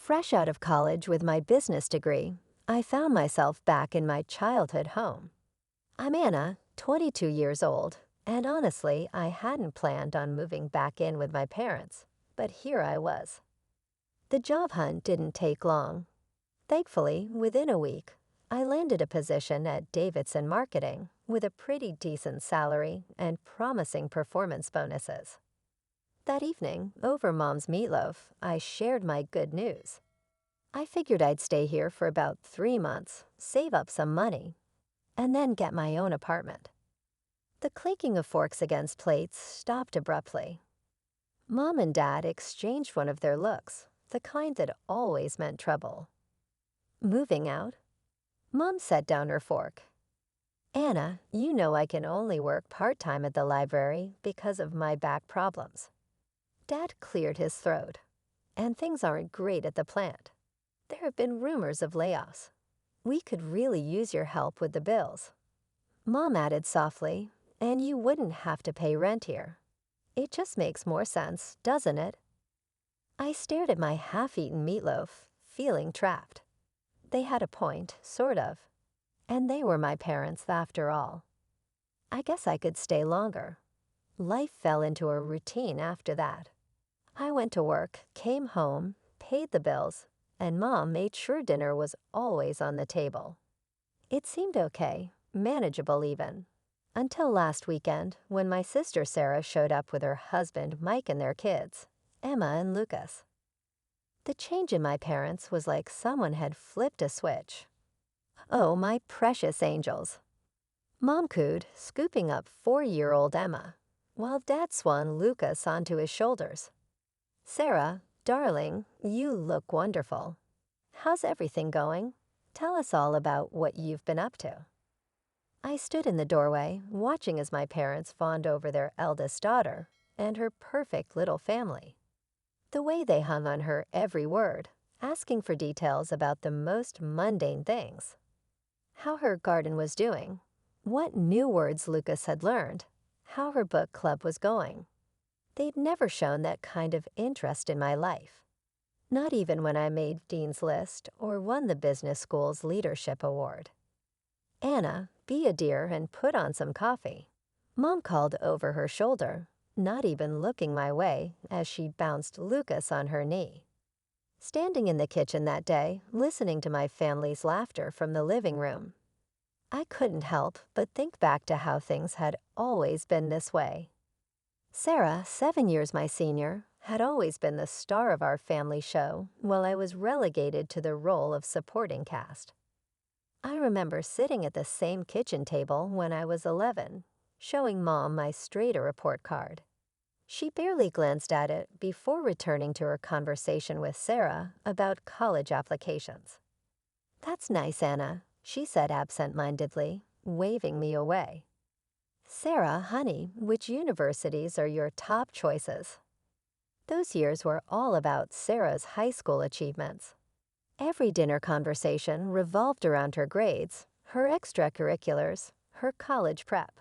Fresh out of college with my business degree, I found myself back in my childhood home. I'm Anna, 22 years old, and honestly, I hadn't planned on moving back in with my parents, but here I was. The job hunt didn't take long. Thankfully, within a week, I landed a position at Davidson Marketing with a pretty decent salary and promising performance bonuses. That evening, over Mom's meatloaf, I shared my good news. I figured I'd stay here for about 3 months, save up some money, and then get my own apartment. The clinking of forks against plates stopped abruptly. Mom and Dad exchanged one of their looks, the kind that always meant trouble. Moving out? Mom set down her fork. Anna, you know I can only work part-time at the library because of my back problems. Dad cleared his throat. And things aren't great at the plant. There have been rumors of layoffs. We could really use your help with the bills. Mom added softly, and you wouldn't have to pay rent here. It just makes more sense, doesn't it? I stared at my half-eaten meatloaf, feeling trapped. They had a point, sort of. And they were my parents after all. I guess I could stay longer. Life fell into a routine after that. I went to work, came home, paid the bills, and Mom made sure dinner was always on the table. It seemed okay, manageable even, until last weekend when my sister Sarah showed up with her husband Mike and their kids, Emma and Lucas. The change in my parents was like someone had flipped a switch. Oh, my precious angels. Mom cooed, scooping up 4-year-old Emma, while Dad swung Lucas onto his shoulders. Sarah, darling, you look wonderful. How's everything going? Tell us all about what you've been up to. I stood in the doorway, watching as my parents fawned over their eldest daughter and her perfect little family. The way they hung on her every word, asking for details about the most mundane things. How her garden was doing, what new words Lucas had learned, how her book club was going. They'd never shown that kind of interest in my life. Not even when I made Dean's List or won the business school's leadership award. Anna, be a dear and put on some coffee. Mom called over her shoulder, not even looking my way as she bounced Lucas on her knee. Standing in the kitchen that day, listening to my family's laughter from the living room, I couldn't help but think back to how things had always been this way. Sarah, 7 years my senior, had always been the star of our family show while I was relegated to the role of supporting cast. I remember sitting at the same kitchen table when I was 11, showing Mom my Strata report card. She barely glanced at it before returning to her conversation with Sarah about college applications. "That's nice, Anna," she said absent-mindedly, waving me away. "Sarah, honey, which universities are your top choices?" Those years were all about Sarah's high school achievements. Every dinner conversation revolved around her grades, her extracurriculars, her college prep.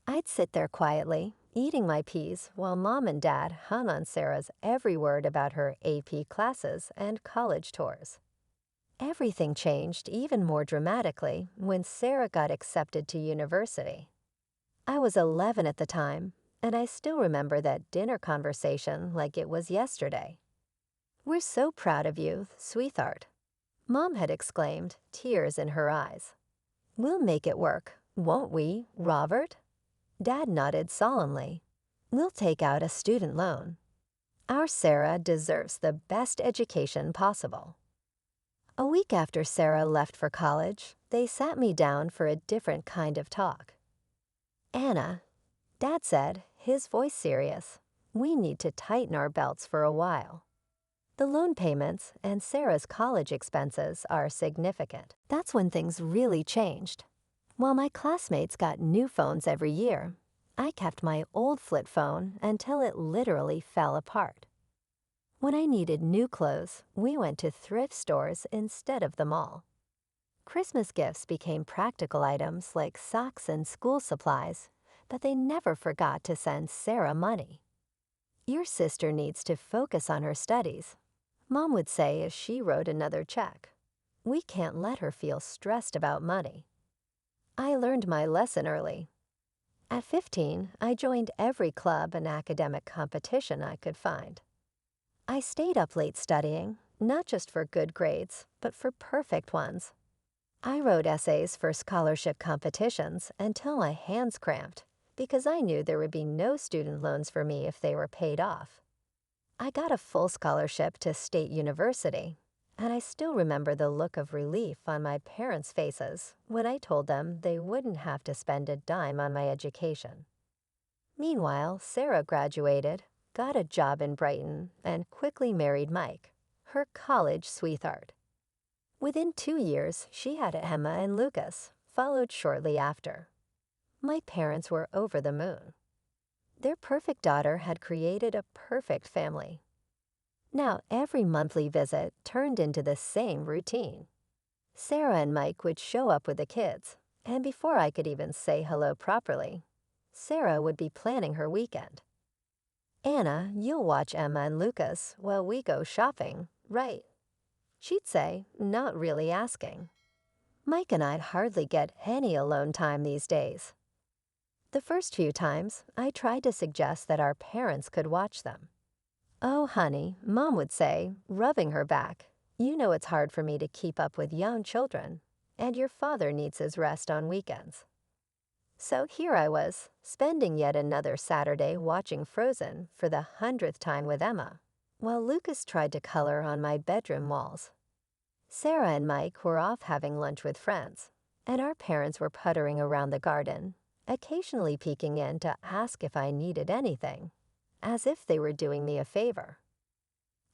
I'd sit there quietly, eating my peas while Mom and Dad hung on Sarah's every word about her AP classes and college tours. Everything changed even more dramatically when Sarah got accepted to university. I was 11 at the time, and I still remember that dinner conversation like it was yesterday. "We're so proud of you, sweetheart," Mom had exclaimed, tears in her eyes. "We'll make it work, won't we, Robert?" Dad nodded solemnly. "We'll take out a student loan. Our Sarah deserves the best education possible." A week after Sarah left for college, they sat me down for a different kind of talk. "Anna," Dad said, his voice serious, "we need to tighten our belts for a while. The loan payments and Sarah's college expenses are significant." That's when things really changed. While my classmates got new phones every year, I kept my old flip phone until it literally fell apart. When I needed new clothes, we went to thrift stores instead of the mall. Christmas gifts became practical items like socks and school supplies, but they never forgot to send Sarah money. "Your sister needs to focus on her studies. Mom would say as she wrote another check. We can't let her feel stressed about money. I learned my lesson early. At 15, I joined every club and academic competition I could find. I stayed up late studying, not just for good grades, but for perfect ones. I wrote essays for scholarship competitions until my hands cramped because I knew there would be no student loans for me if they were paid off. I got a full scholarship to State University, and I still remember the look of relief on my parents' faces when I told them they wouldn't have to spend a dime on my education. Meanwhile, Sarah graduated, got a job in Brighton, and quickly married Mike, her college sweetheart. Within 2 years, she had Emma and Lucas, followed shortly after. My parents were over the moon. Their perfect daughter had created a perfect family. Now, every monthly visit turned into the same routine. Sarah and Mike would show up with the kids, and before I could even say hello properly, Sarah would be planning her weekend. Anna, you'll watch Emma and Lucas while we go shopping, right? She'd say, not really asking. Mike and I'd hardly get any alone time these days. The first few times, I tried to suggest that our parents could watch them. Oh, honey, Mom would say, rubbing her back, you know it's hard for me to keep up with young children, and your father needs his rest on weekends. So here I was, spending yet another Saturday watching Frozen for the 100th time with Emma, while Lucas tried to color on my bedroom walls. Sarah and Mike were off having lunch with friends, and our parents were puttering around the garden, occasionally peeking in to ask if I needed anything, as if they were doing me a favor.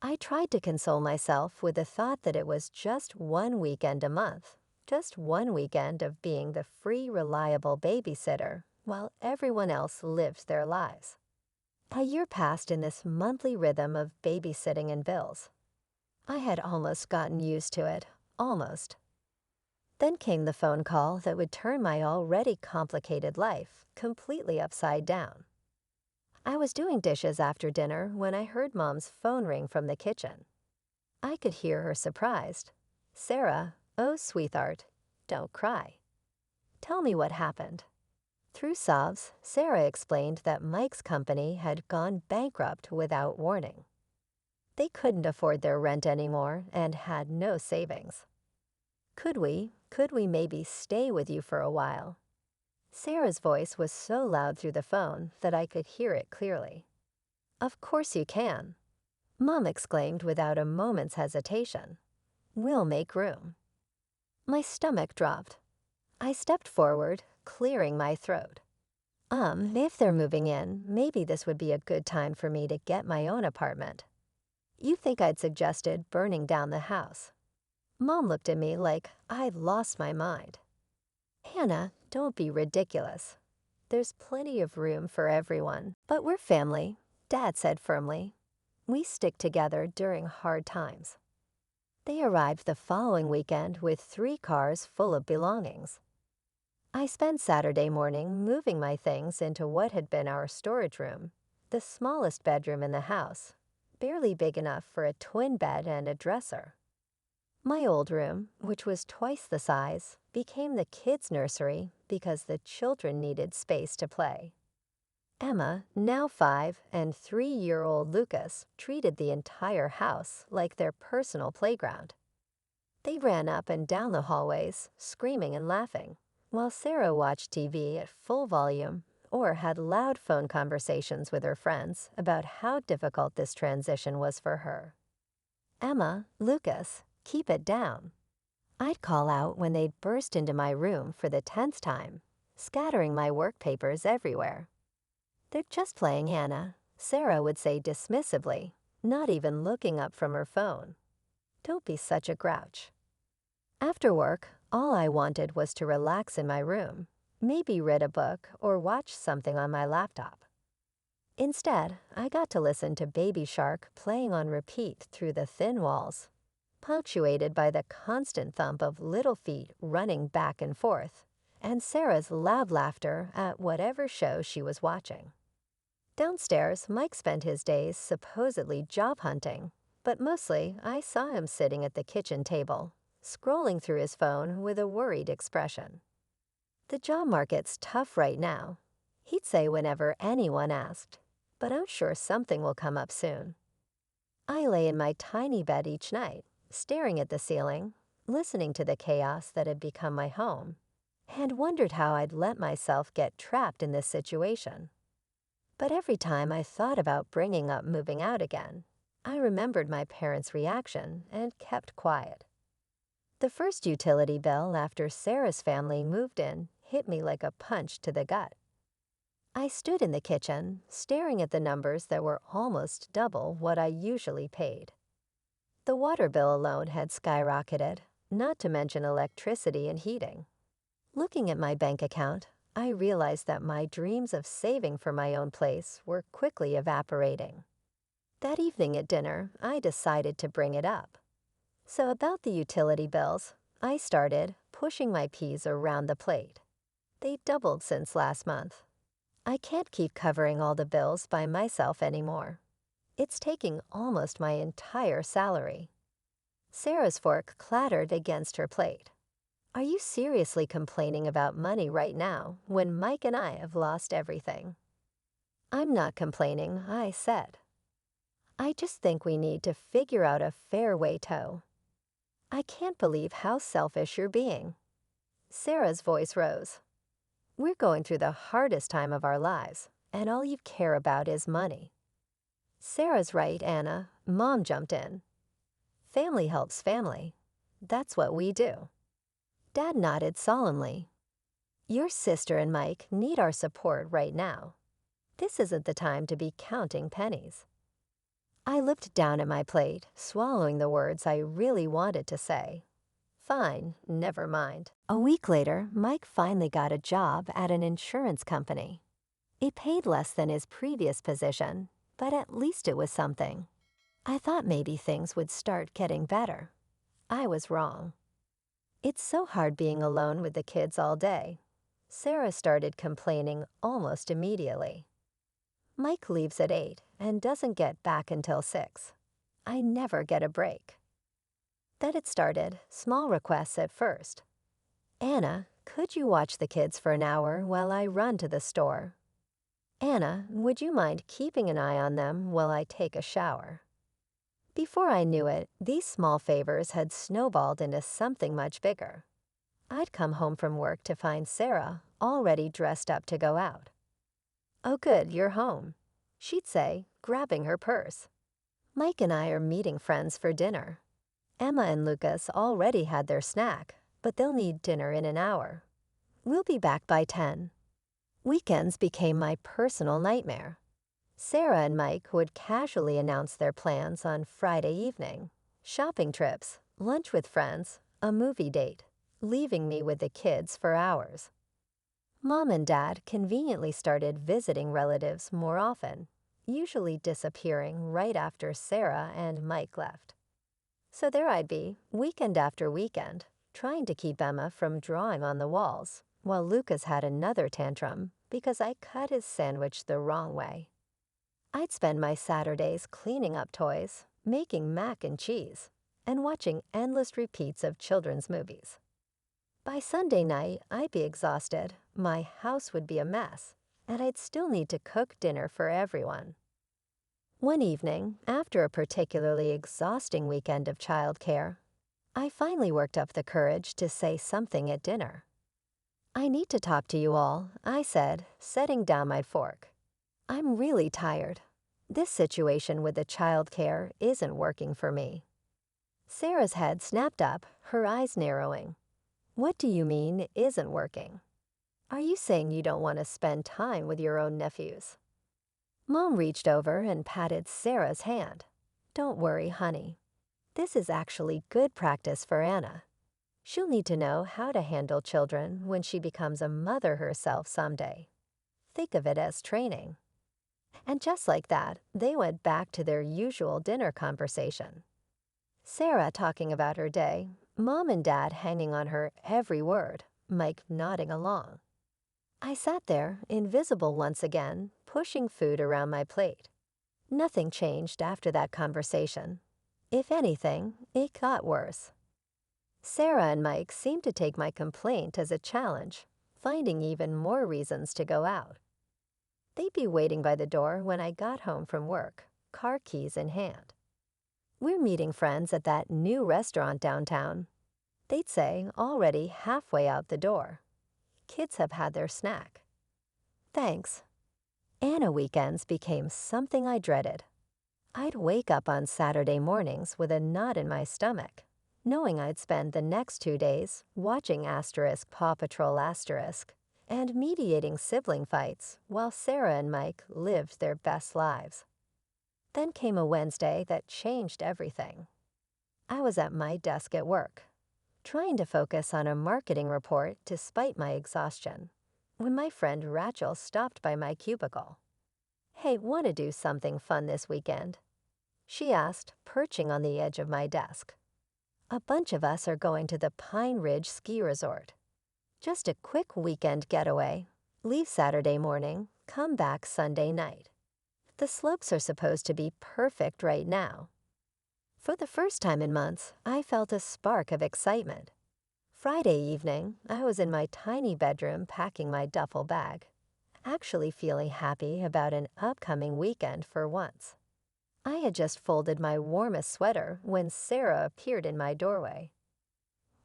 I tried to console myself with the thought that it was just one weekend a month, just one weekend of being the free, reliable babysitter while everyone else lived their lives. A year passed in this monthly rhythm of babysitting and bills. I had almost gotten used to it, almost. Then came the phone call that would turn my already complicated life completely upside down. I was doing dishes after dinner when I heard Mom's phone ring from the kitchen. I could hear her surprised. Sarah, oh, sweetheart, don't cry. Tell me what happened. Through sobs, Sarah explained that Mike's company had gone bankrupt without warning. They couldn't afford their rent anymore and had no savings. Could we maybe stay with you for a while? Sarah's voice was so loud through the phone that I could hear it clearly. Of course you can, Mom exclaimed without a moment's hesitation. We'll make room. My stomach dropped. I stepped forward, clearing my throat. If they're moving in, maybe this would be a good time for me to get my own apartment. You think I'd suggested burning down the house? Mom looked at me like I'd lost my mind. Hannah, don't be ridiculous. There's plenty of room for everyone, but we're family, Dad said firmly. We stick together during hard times. They arrived the following weekend with 3 cars full of belongings. I spent Saturday morning moving my things into what had been our storage room, the smallest bedroom in the house, barely big enough for a twin bed and a dresser. My old room, which was twice the size, became the kids' nursery because the children needed space to play. Emma, now 5, and 3-year-old Lucas treated the entire house like their personal playground. They ran up and down the hallways, screaming and laughing, while Sarah watched TV at full volume or had loud phone conversations with her friends about how difficult this transition was for her. Emma, Lucas, keep it down. I'd call out when they'd burst into my room for the 10th time, scattering my work papers everywhere. They're just playing, Hannah, Sarah would say dismissively, not even looking up from her phone. Don't be such a grouch. After work, all I wanted was to relax in my room, maybe read a book or watch something on my laptop. Instead, I got to listen to Baby Shark playing on repeat through the thin walls, punctuated by the constant thump of little feet running back and forth, and Sarah's loud laughter at whatever show she was watching. Downstairs, Mike spent his days supposedly job hunting, but mostly I saw him sitting at the kitchen table, scrolling through his phone with a worried expression. The job market's tough right now, he'd say whenever anyone asked, but I'm sure something will come up soon. I lay in my tiny bed each night, staring at the ceiling, listening to the chaos that had become my home, and wondered how I'd let myself get trapped in this situation. But every time I thought about bringing up moving out again, I remembered my parents' reaction and kept quiet. The first utility bill after Sarah's family moved in hit me like a punch to the gut. I stood in the kitchen, staring at the numbers that were almost double what I usually paid. The water bill alone had skyrocketed, not to mention electricity and heating. Looking at my bank account, I realized that my dreams of saving for my own place were quickly evaporating. That evening at dinner, I decided to bring it up. So about the utility bills, I started pushing my peas around the plate. They doubled since last month. I can't keep covering all the bills by myself anymore. It's taking almost my entire salary. Sarah's fork clattered against her plate. Are you seriously complaining about money right now when Mike and I have lost everything? I'm not complaining, I said. I just think we need to figure out a fair way to. I can't believe how selfish you're being. Sarah's voice rose. We're going through the hardest time of our lives, and all you care about is money. Sarah's right, Anna. Mom jumped in. Family helps family. That's what we do. Dad nodded solemnly. Your sister and Mike need our support right now. This isn't the time to be counting pennies. I looked down at my plate, swallowing the words I really wanted to say. Fine, never mind. A week later, Mike finally got a job at an insurance company. It paid less than his previous position, but at least it was something. I thought maybe things would start getting better. I was wrong. It's so hard being alone with the kids all day. Sarah started complaining almost immediately. Mike leaves at 8 and doesn't get back until 6. I never get a break. Then it started, small requests at first. Anna, could you watch the kids for an hour while I run to the store? Anna, would you mind keeping an eye on them while I take a shower? Before I knew it, these small favors had snowballed into something much bigger. I'd come home from work to find Sarah already dressed up to go out. Oh good, you're home, she'd say, grabbing her purse. Mike and I are meeting friends for dinner. Emma and Lucas already had their snack, but they'll need dinner in an hour. We'll be back by 10. Weekends became my personal nightmare. Sarah and Mike would casually announce their plans on Friday evening. Shopping trips, lunch with friends, a movie date, leaving me with the kids for hours. Mom and Dad conveniently started visiting relatives more often, usually disappearing right after Sarah and Mike left. So there I'd be, weekend after weekend, trying to keep Emma from drawing on the walls, while Lucas had another tantrum because I cut his sandwich the wrong way. I'd spend my Saturdays cleaning up toys, making mac and cheese, and watching endless repeats of children's movies. By Sunday night, I'd be exhausted, my house would be a mess, and I'd still need to cook dinner for everyone. One evening, after a particularly exhausting weekend of childcare, I finally worked up the courage to say something at dinner. I need to talk to you all, I said, setting down my fork. I'm really tired. This situation with the childcare isn't working for me. Sarah's head snapped up, her eyes narrowing. What do you mean isn't working? Are you saying you don't want to spend time with your own nephews? Mom reached over and patted Sarah's hand. Don't worry, honey. This is actually good practice for Anna. She'll need to know how to handle children when she becomes a mother herself someday. Think of it as training. And just like that, they went back to their usual dinner conversation. Sarah talking about her day, Mom and Dad hanging on her every word, Mike nodding along. I sat there, invisible once again, pushing food around my plate. Nothing changed after that conversation. If anything, it got worse. Sarah and Mike seemed to take my complaint as a challenge, finding even more reasons to go out. They'd be waiting by the door when I got home from work, car keys in hand. "We're meeting friends at that new restaurant downtown," they'd say, already halfway out the door. "Kids have had their snack." Thanks. Anna weekends became something I dreaded. I'd wake up on Saturday mornings with a knot in my stomach, knowing I'd spend the next 2 days watching Paw Patrol and mediating sibling fights while Sarah and Mike lived their best lives. Then came a Wednesday that changed everything. I was at my desk at work, trying to focus on a marketing report despite my exhaustion, when my friend Rachel stopped by my cubicle. "Hey, want to do something fun this weekend?" she asked, perching on the edge of my desk. "A bunch of us are going to the Pine Ridge Ski Resort. Just a quick weekend getaway. Leave Saturday morning, come back Sunday night. The slopes are supposed to be perfect right now." For the first time in months, I felt a spark of excitement. Friday evening, I was in my tiny bedroom packing my duffel bag, actually feeling happy about an upcoming weekend for once. I had just folded my warmest sweater when Sarah appeared in my doorway.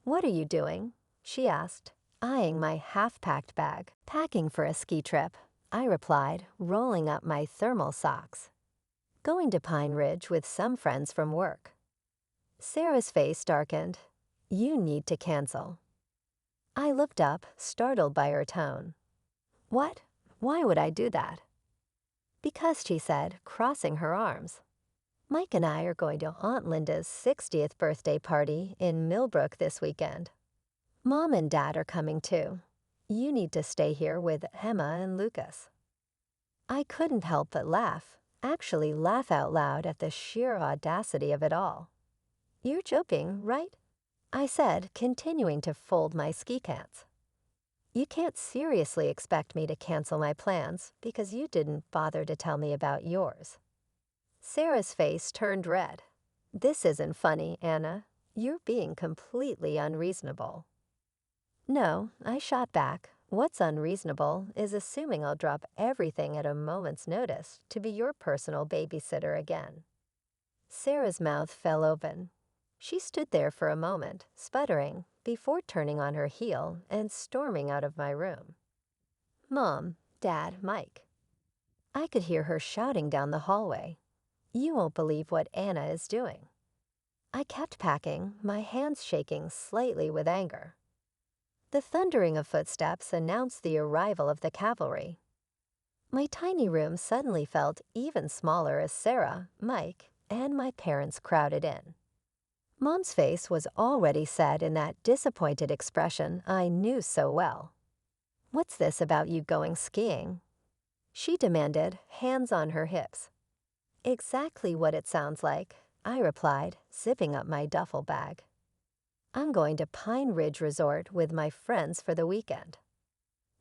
"What are you doing?" she asked, eyeing my half-packed bag. "Packing for a ski trip," I replied, rolling up my thermal socks. "Going to Pine Ridge with some friends from work." Sarah's face darkened. "You need to cancel." I looked up, startled by her tone. "What? Why would I do that?" "Because," she said, crossing her arms. "Mike and I are going to Aunt Linda's 60th birthday party in Millbrook this weekend. Mom and Dad are coming too. You need to stay here with Emma and Lucas." I couldn't help but laugh, actually laugh out loud at the sheer audacity of it all. "You're joking, right?" I said, continuing to fold my ski pants. "You can't seriously expect me to cancel my plans because you didn't bother to tell me about yours." Sarah's face turned red. "This isn't funny, Anna. You're being completely unreasonable." "No," I shot back. "What's unreasonable is assuming I'll drop everything at a moment's notice to be your personal babysitter again." Sarah's mouth fell open. She stood there for a moment, sputtering, before turning on her heel and storming out of my room. "Mom, Dad, Mike." I could hear her shouting down the hallway. "You won't believe what Anna is doing." I kept packing, my hands shaking slightly with anger. The thundering of footsteps announced the arrival of the cavalry. My tiny room suddenly felt even smaller as Sarah, Mike, and my parents crowded in. Mom's face was already set in that disappointed expression I knew so well. "What's this about you going skiing?" she demanded, hands on her hips. "Exactly what it sounds like," I replied, zipping up my duffel bag. "I'm going to Pine Ridge Resort with my friends for the weekend."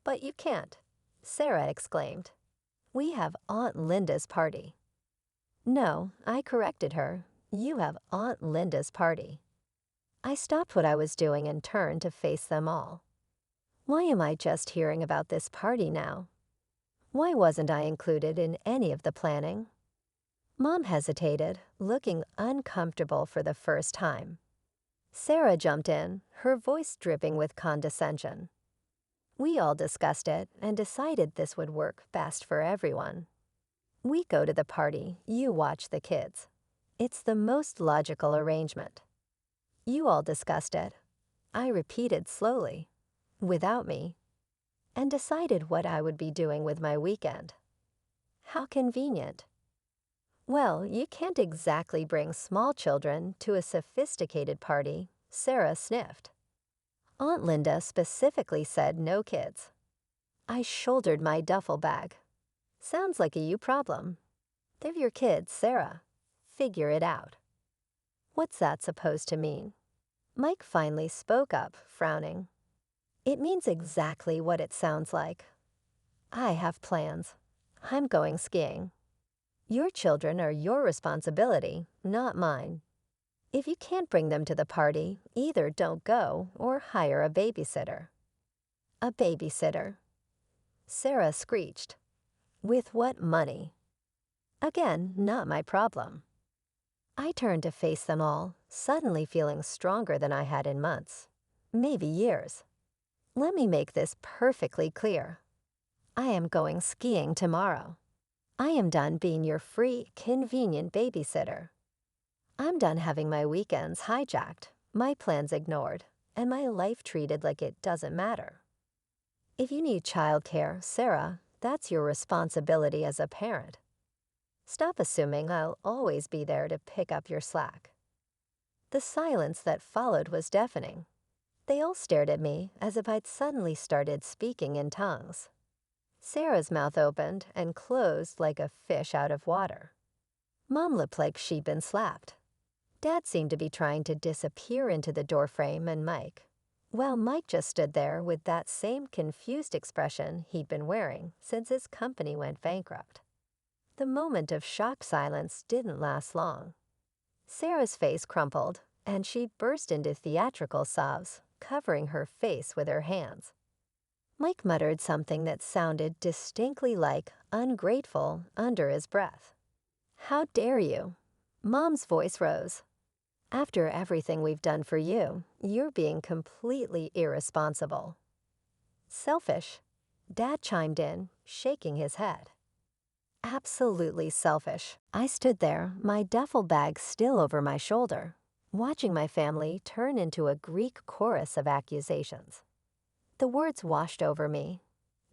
"But you can't," Sarah exclaimed. "We have Aunt Linda's party." "No," I corrected her. "You have Aunt Linda's party." I stopped what I was doing and turned to face them all. Why am I just hearing about this party now? Why wasn't I included in any of the planning? Mom hesitated, looking uncomfortable for the first time. Sarah jumped in, her voice dripping with condescension. "We all discussed it and decided this would work best for everyone. We go to the party, you watch the kids. It's the most logical arrangement." "You all discussed it," I repeated slowly, "without me, and decided what I would be doing with my weekend." "How convenient." "Well, you can't exactly bring small children to a sophisticated party," Sarah sniffed. "Aunt Linda specifically said no kids." I shouldered my duffel bag. "Sounds like a you problem. They're your kids, Sarah. Figure it out." "What's that supposed to mean?" Mike finally spoke up, frowning. "It means exactly what it sounds like. I have plans. I'm going skiing. Your children are your responsibility, not mine." If you can't bring them to the party, either don't go or hire a babysitter. A babysitter, Sarah screeched. With what money? Again, not my problem. I turned to face them all, suddenly feeling stronger than I had in months, maybe years. Let me make this perfectly clear. I am going skiing tomorrow. I am done being your free, convenient babysitter. I'm done having my weekends hijacked, my plans ignored, and my life treated like it doesn't matter. If you need childcare, Sarah, that's your responsibility as a parent. Stop assuming I'll always be there to pick up your slack. The silence that followed was deafening. They all stared at me as if I'd suddenly started speaking in tongues. Sarah's mouth opened and closed like a fish out of water. Mom looked like she'd been slapped. Dad seemed to be trying to disappear into the doorframe, and Mike just stood there with that same confused expression he'd been wearing since his company went bankrupt. The moment of shocked silence didn't last long. Sarah's face crumpled, and she burst into theatrical sobs, covering her face with her hands. Mike muttered something that sounded distinctly like ungrateful under his breath. How dare you? Mom's voice rose. After everything we've done for you, you're being completely irresponsible. Selfish, Dad chimed in, shaking his head. Absolutely selfish. I stood there, my duffel bag still over my shoulder, watching my family turn into a Greek chorus of accusations. The words washed over me.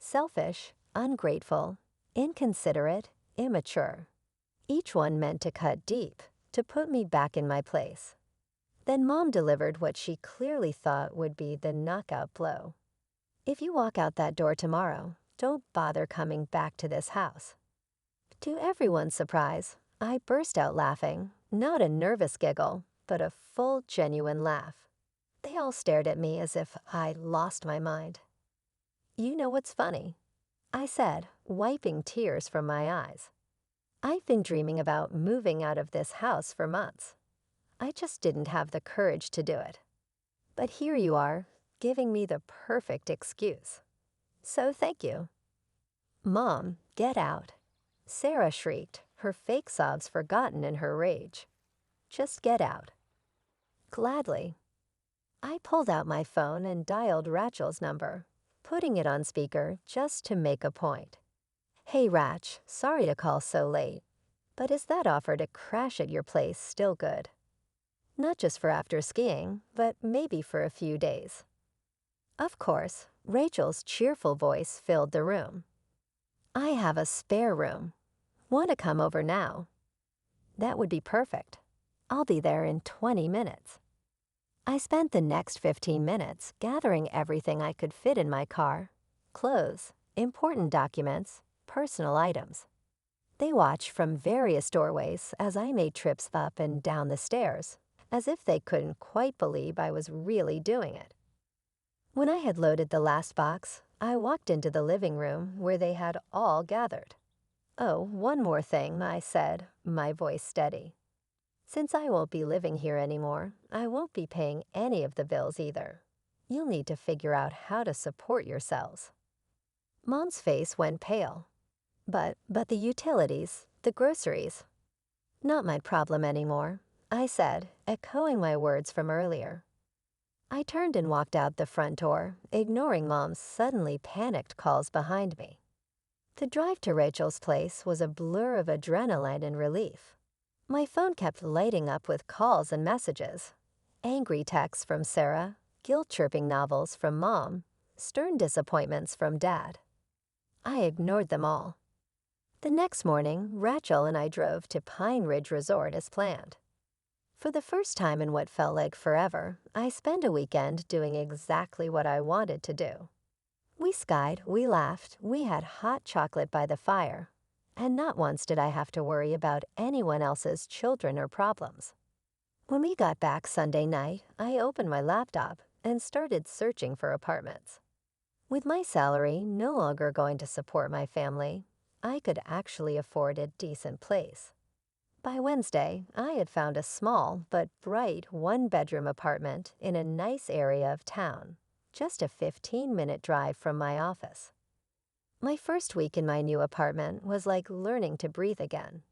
Selfish, ungrateful, inconsiderate, immature. Each one meant to cut deep, to put me back in my place. Then Mom delivered what she clearly thought would be the knockout blow. If you walk out that door tomorrow, don't bother coming back to this house. To everyone's surprise, I burst out laughing, not a nervous giggle, but a full, genuine laugh. They all stared at me as if I lost my mind. You know what's funny? I said, wiping tears from my eyes. I've been dreaming about moving out of this house for months. I just didn't have the courage to do it. But here you are, giving me the perfect excuse. So thank you. Mom, get out. Sarah shrieked, her fake sobs forgotten in her rage. Just get out. Gladly. I pulled out my phone and dialed Rachel's number, putting it on speaker just to make a point. Hey Rach, sorry to call so late, but is that offer to crash at your place still good? Not just for after skiing, but maybe for a few days. Of course, Rachel's cheerful voice filled the room. I have a spare room. Want to come over now? That would be perfect. I'll be there in 20 minutes. I spent the next 15 minutes gathering everything I could fit in my car: clothes, important documents, personal items. They watched from various doorways as I made trips up and down the stairs, as if they couldn't quite believe I was really doing it. When I had loaded the last box, I walked into the living room where they had all gathered. Oh, one more thing, I said, my voice steady. Since I won't be living here anymore, I won't be paying any of the bills either. You'll need to figure out how to support yourselves. Mom's face went pale. But the utilities, the groceries. Not my problem anymore, I said, echoing my words from earlier. I turned and walked out the front door, ignoring Mom's suddenly panicked calls behind me. The drive to Rachel's place was a blur of adrenaline and relief. My phone kept lighting up with calls and messages. Angry texts from Sarah, guilt-tripping novels from Mom, stern disappointments from Dad. I ignored them all. The next morning, Rachel and I drove to Pine Ridge Resort as planned. For the first time in what felt like forever, I spent a weekend doing exactly what I wanted to do. We skied, we laughed, we had hot chocolate by the fire, and not once did I have to worry about anyone else's children or problems. When we got back Sunday night, I opened my laptop and started searching for apartments. With my salary no longer going to support my family, I could actually afford a decent place. By Wednesday, I had found a small but bright one-bedroom apartment in a nice area of town, just a 15-minute drive from my office. My first week in my new apartment was like learning to breathe again.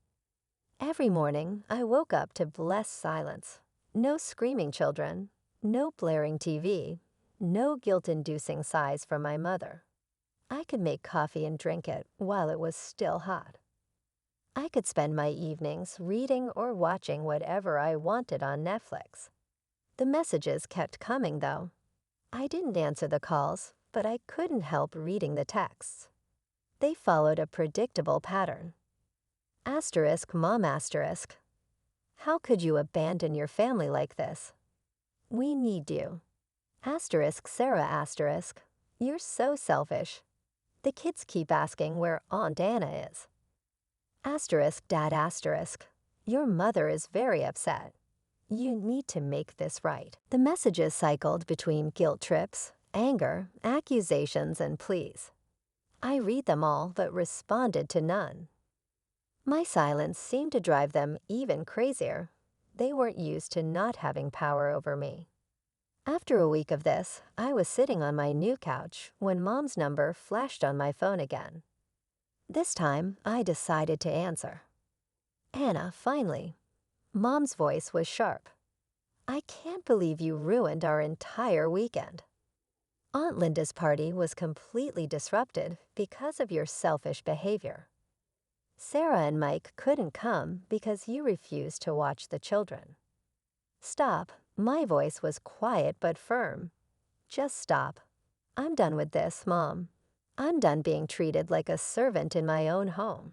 Every morning, I woke up to blessed silence. No screaming children, no blaring TV, no guilt-inducing sighs from my mother. I could make coffee and drink it while it was still hot. I could spend my evenings reading or watching whatever I wanted on Netflix. The messages kept coming, though. I didn't answer the calls, but I couldn't help reading the texts. They followed a predictable pattern. Asterisk, mom asterisk. How could you abandon your family like this? We need you. Asterisk, Sarah asterisk. You're so selfish. The kids keep asking where Aunt Anna is. Asterisk, dad asterisk. Your mother is very upset. You need to make this right. The messages cycled between guilt trips, anger, accusations, and pleas. I read them all but responded to none. My silence seemed to drive them even crazier. They weren't used to not having power over me. After a week of this, I was sitting on my new couch when Mom's number flashed on my phone again. This time, I decided to answer. Anna, finally. Mom's voice was sharp. I can't believe you ruined our entire weekend. Aunt Linda's party was completely disrupted because of your selfish behavior. Sarah and Mike couldn't come because you refused to watch the children. Stop. My voice was quiet but firm. Just stop. I'm done with this, Mom. I'm done being treated like a servant in my own home.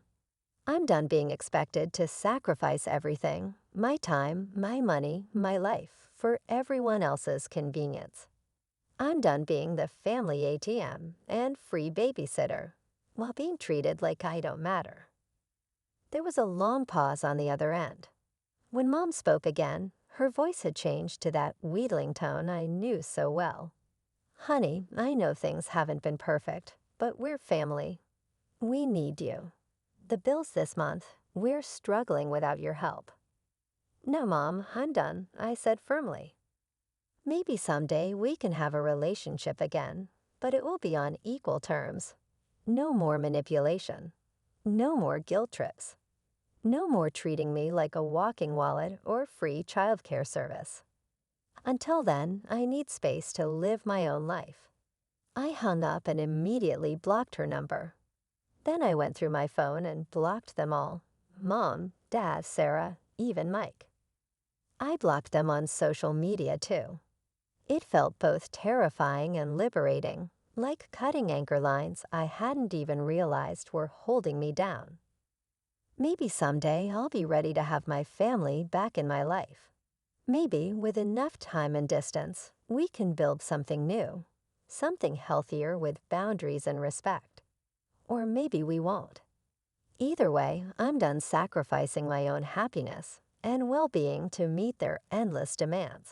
I'm done being expected to sacrifice everything, my time, my money, my life, for everyone else's convenience. I'm done being the family ATM and free babysitter, while being treated like I don't matter. There was a long pause on the other end. When Mom spoke again, her voice had changed to that wheedling tone I knew so well. Honey, I know things haven't been perfect, but we're family. We need you. The bills this month, we're struggling without your help. No, Mom, I'm done, I said firmly. Maybe someday we can have a relationship again, but it will be on equal terms. No more manipulation. No more guilt trips. No more treating me like a walking wallet or free childcare service. Until then, I need space to live my own life. I hung up and immediately blocked her number. Then I went through my phone and blocked them all. Mom, Dad, Sarah, even Mike. I blocked them on social media too. It felt both terrifying and liberating, like cutting anchor lines I hadn't even realized were holding me down. Maybe someday I'll be ready to have my family back in my life. Maybe with enough time and distance, we can build something new, something healthier with boundaries and respect. Or maybe we won't. Either way, I'm done sacrificing my own happiness and well-being to meet their endless demands.